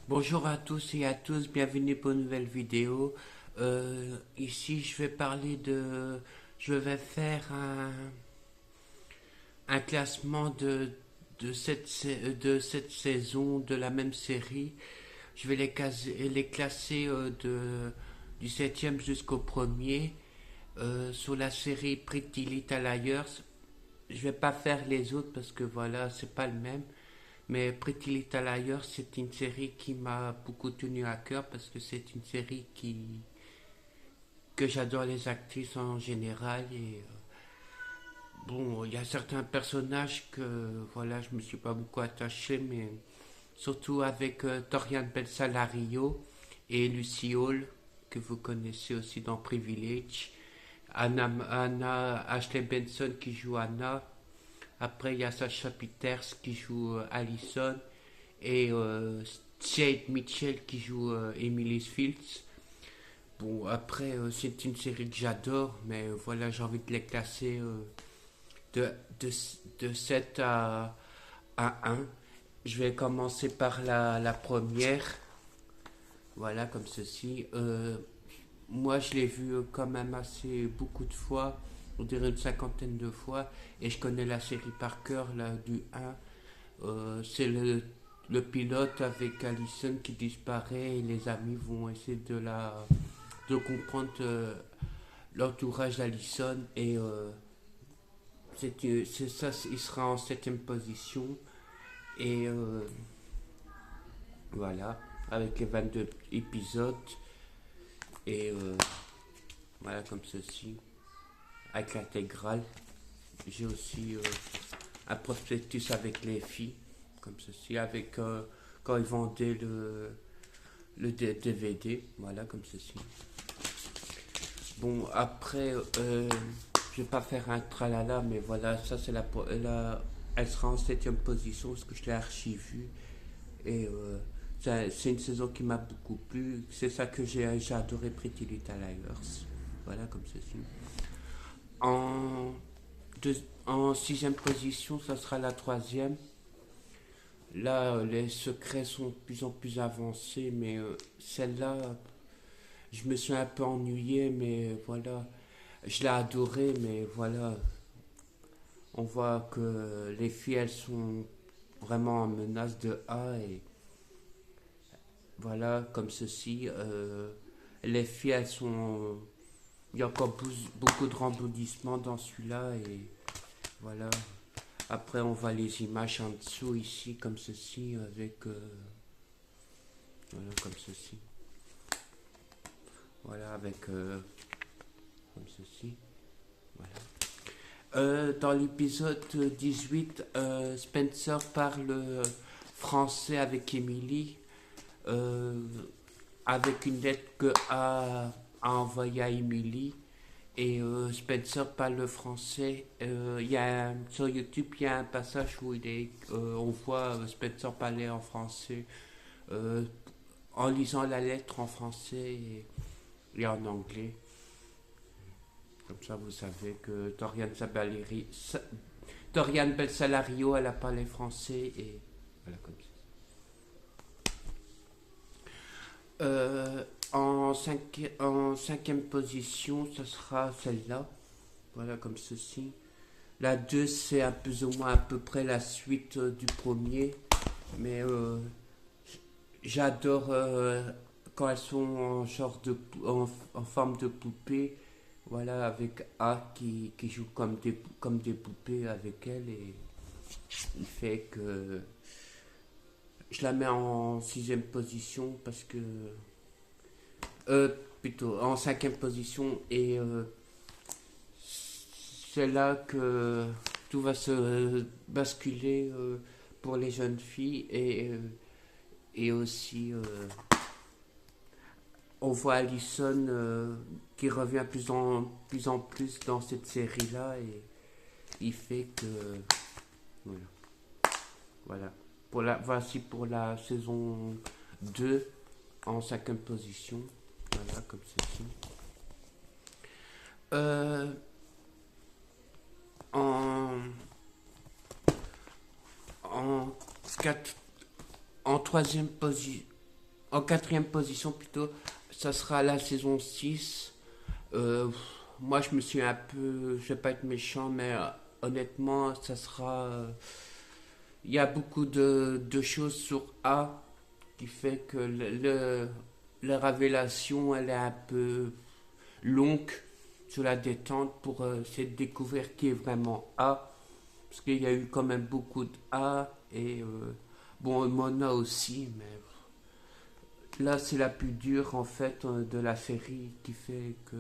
Bonjour à tous et à tous, bienvenue pour une nouvelle vidéo. Ici, je vais faire un classement de cette saison de la même série. Je vais les classer du septième jusqu'au premier sur la série Pretty Little Liars. Je vais pas faire les autres parce que voilà, c'est pas le même. Mais Pretty Little Liars, c'est une série qui m'a beaucoup tenu à cœur parce que c'est une série que j'adore les actrices en général et bon, il y a certains personnages que voilà, je me suis pas beaucoup attaché, mais surtout avec Torian Belsalario et Lucy Hall que vous connaissez aussi dans Privilege, Anna Ashley Benson qui joue Anna. Après, il y a Sacha Peters qui joue Allison et Jade Mitchell qui joue Emily Fields. Bon, après, c'est une série que j'adore, mais voilà, j'ai envie de les classer de, de, de 7 à 1. Je vais commencer par la première. Voilà, comme ceci. Moi, je l'ai vu quand même assez beaucoup de fois, on dirait une cinquantaine de fois, et je connais la série par cœur, là, du 1. C'est le pilote avec Allison qui disparaît et les amis vont essayer de comprendre l'entourage d'Allison et c'est ça, il sera en septième position et voilà, avec les 22 épisodes et voilà comme ceci, avec l'intégrale. J'ai aussi un prospectus avec les filles, comme ceci, avec quand ils vendaient le DVD, voilà, comme ceci. Bon, après, je vais pas faire un tralala, mais voilà, ça c'est elle sera en septième position parce que je l'ai archi-vue. Et c'est une saison qui m'a beaucoup plu. C'est ça que j'ai adoré Pretty Little Liars. Voilà, comme ceci. En, en sixième position, ça sera la troisième. Là, les secrets sont de plus en plus avancés, mais celle-là, je me suis un peu ennuyé, mais voilà. Je l'ai adorée, mais voilà. On voit que les filles, elles sont vraiment en menace de A, et voilà, comme ceci. Les filles, elles sont. Il y a encore beaucoup de rebondissements dans celui-là, et voilà. Après, on voit les images en dessous ici, comme ceci, avec. Voilà, comme ceci. Voilà, avec. Comme ceci. Voilà. Dans l'épisode 18, Spencer parle français avec Emily, euh, avec une lettre que a envoyée à Emily. Et Spencer parle le français. Sur YouTube, il y a un passage où on voit Spencer parler en français, euh, en lisant la lettre en français et en anglais. Comme ça, vous savez que Dorian Belsalario, elle a parlé français et voilà comme ça. En cinquième position, ce sera celle-là. Voilà comme ceci. La 2, c'est plus ou moins à peu près la suite du premier. Mais j'adore quand elles sont en forme de poupée. Voilà, avec A qui joue comme des poupées avec elle. Et il fait que je la mets en sixième position parce que plutôt en cinquième position et c'est là que tout va se basculer pour les jeunes filles et aussi on voit Allison qui revient plus en plus dans cette série là et il fait que voilà, voilà. Voici pour la saison 2 en cinquième position. Voilà, comme ceci. Euh, en, en, quatre- en troisième position. En quatrième position plutôt, ça sera la saison 6. Euh, Moi je me suis un peu, je vais pas être méchant, mais honnêtement ça sera... Il y a beaucoup de choses sur A qui fait que la révélation elle est un peu longue sur la détente pour essayer de découvrir qui est vraiment A. Parce qu'il y a eu quand même beaucoup de A et bon, Mona aussi, mais là c'est la plus dure en fait de la série qui fait que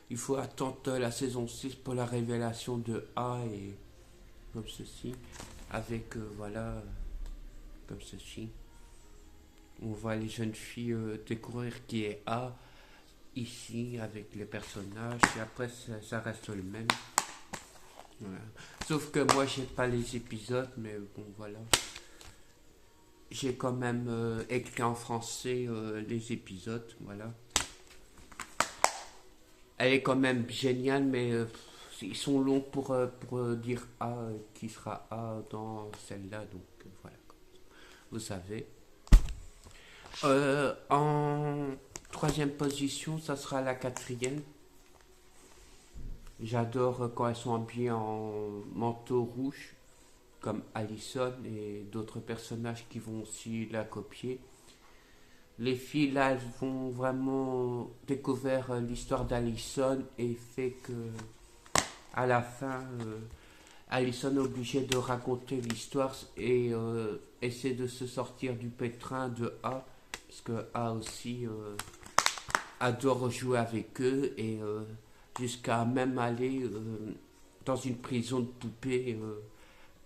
il faut attendre la saison 6 pour la révélation de A et comme ceci, avec voilà, comme ceci. On voit les jeunes filles découvrir qui est A ici avec les personnages et après ça reste le même. Voilà. Sauf que moi j'ai pas les épisodes, mais bon voilà. J'ai quand même écrit en français les épisodes, voilà. Elle est quand même géniale, mais ils sont longs pour dire A, qui sera A dans celle-là, donc voilà. Vous savez. En troisième position, ça sera la quatrième. J'adore quand elles sont habillées en manteau rouge, comme Allison et d'autres personnages qui vont aussi la copier. Les filles là, elles vont vraiment découvrir l'histoire d'Allison et fait que à la fin, Allison est obligée de raconter l'histoire et essaie de se sortir du pétrin de A, parce que A aussi adore jouer avec eux et jusqu'à même aller dans une prison de poupées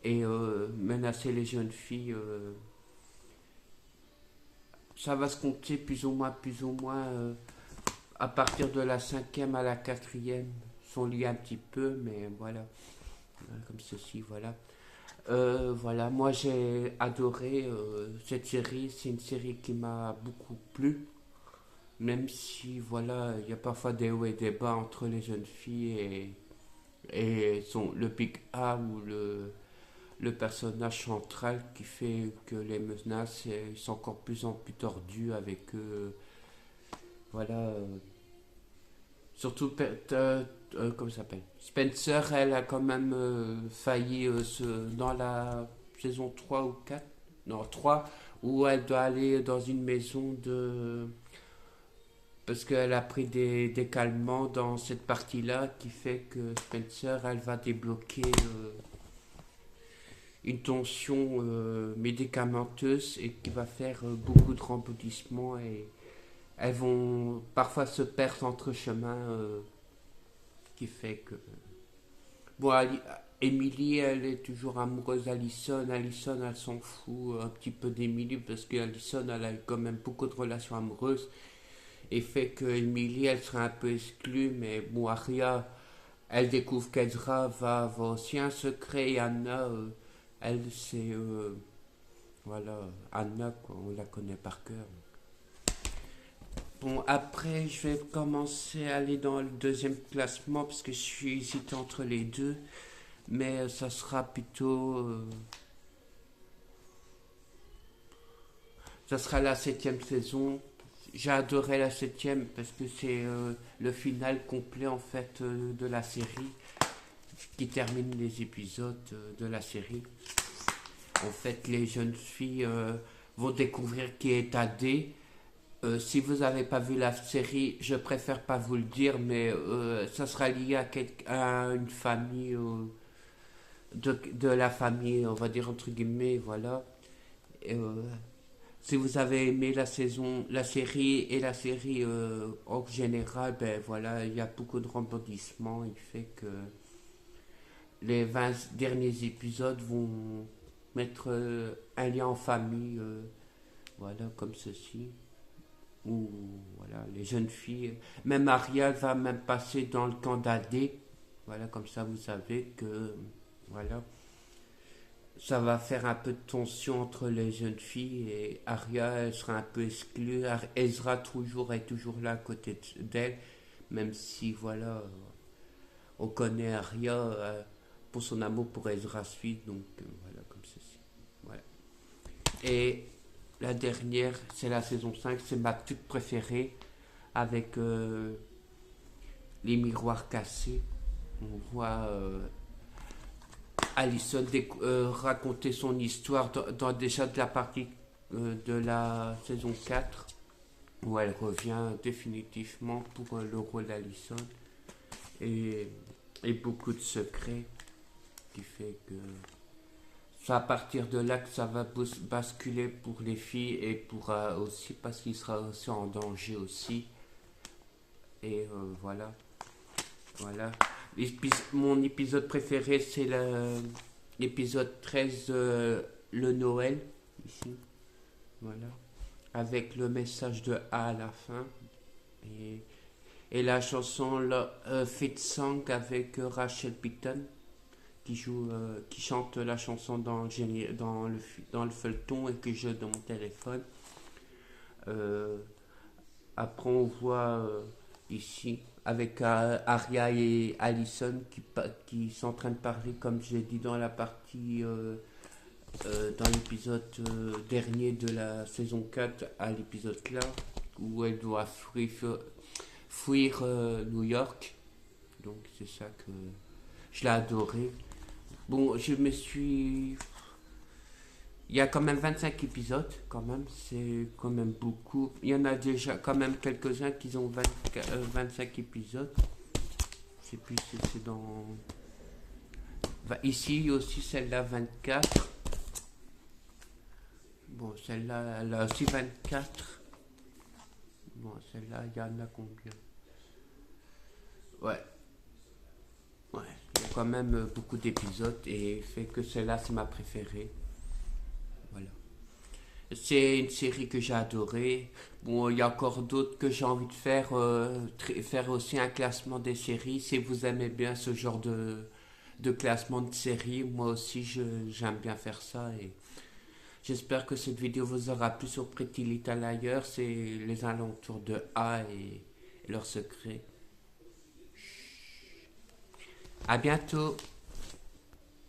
et menacer les jeunes filles. Ça va se compter plus ou moins à partir de la cinquième à la quatrième. Sont liés un petit peu, mais voilà, comme ceci, voilà. Voilà, moi j'ai adoré cette série. C'est une série qui m'a beaucoup plu, même si voilà, il y a parfois des hauts et des bas entre les jeunes filles le Big A ou le personnage central qui fait que les menaces sont encore plus en plus tordus avec eux. Voilà. Surtout, comment ça s'appelle Spencer, elle a quand même failli dans la saison 3 ou 4 non 3 où elle doit aller dans une maison de... Parce qu'elle a pris des calmants dans cette partie-là qui fait que Spencer, elle va débloquer une tension médicamenteuse et qui va faire beaucoup de rebondissements et elles vont parfois se perdre entre chemins qui fait que... Bon, Emily, elle est toujours amoureuse d'Alison. Alison, elle s'en fout un petit peu d'Emily parce qu'Alison, elle a quand même beaucoup de relations amoureuses et fait que Emily, elle sera un peu exclue, mais bon, Aria, elle découvre qu'Ezra va avoir aussi un secret et Anna, elle, c'est... voilà, Anna, quoi, on la connaît par cœur. Bon, après, je vais commencer à aller dans le deuxième classement parce que je suis hésité entre les deux. Mais ça sera plutôt... ça sera la septième saison. J'ai adoré la septième parce que c'est le final complet en fait de la série qui termine les épisodes de la série. En fait, les jeunes filles vont découvrir qui est AD. Si vous n'avez pas vu la série, je préfère pas vous le dire, mais ça sera lié à une famille, de la famille, on va dire entre guillemets, voilà. Et, si vous avez aimé la série et la série en général, ben voilà, il y a beaucoup de rebondissements. Il fait que les 20 derniers épisodes vont mettre un lien en famille, voilà, comme ceci. Où voilà, les jeunes filles, même Ariel va même passer dans le camp d'AD. Voilà, comme ça vous savez que voilà, ça va faire un peu de tension entre les jeunes filles et Arya elle sera un peu exclue. Ezra toujours est toujours là à côté d'elle, même si voilà, on connaît Arya pour son amour pour Ezra Sweet, donc voilà comme ceci. Voilà. Et la dernière, c'est la saison 5, c'est ma toute préférée, avec les miroirs cassés. On voit Allison raconter son histoire déjà de la partie de la saison 4, où elle revient définitivement pour le rôle d'Allison. Et, et beaucoup de secrets qui fait que c'est à partir de là que ça va basculer pour les filles et pour aussi parce qu'il sera aussi en danger aussi. Et voilà. Voilà. Mon épisode préféré, c'est l'épisode 13, le Noël, ici. Voilà. Avec le message de A à la fin. Et, et la chanson Fit Song avec Rachel Pitton qui chante la chanson dans le feuilleton et que je dans mon téléphone. Euh, Après, on voit ici avec Arya et Allison qui sont en train de parler, comme j'ai dit dans la partie, dans l'épisode dernier de la saison 4, à l'épisode là, où elle doit fuir New York. Donc, c'est ça que je l'ai adoré. Bon, je me suis. Il y a quand même 25 épisodes, quand même, c'est quand même beaucoup. Il y en a déjà quand même quelques-uns qui ont 25 épisodes. Je sais plus si c'est dans. Ici aussi celle-là 24. Bon, celle-là, elle a aussi 24. Bon, celle-là, il y en a combien? Ouais, ouais, il y a quand même beaucoup d'épisodes et fait que celle-là, c'est ma préférée. Voilà. C'est une série que j'ai adorée. Bon, il y a encore d'autres que j'ai envie de faire. Faire aussi un classement des séries. Si vous aimez bien ce genre de classement de séries, moi aussi j'aime bien faire ça. Et j'espère que cette vidéo vous aura plu sur Pretty Little Liars. C'est les alentours de A et leurs secrets. À bientôt!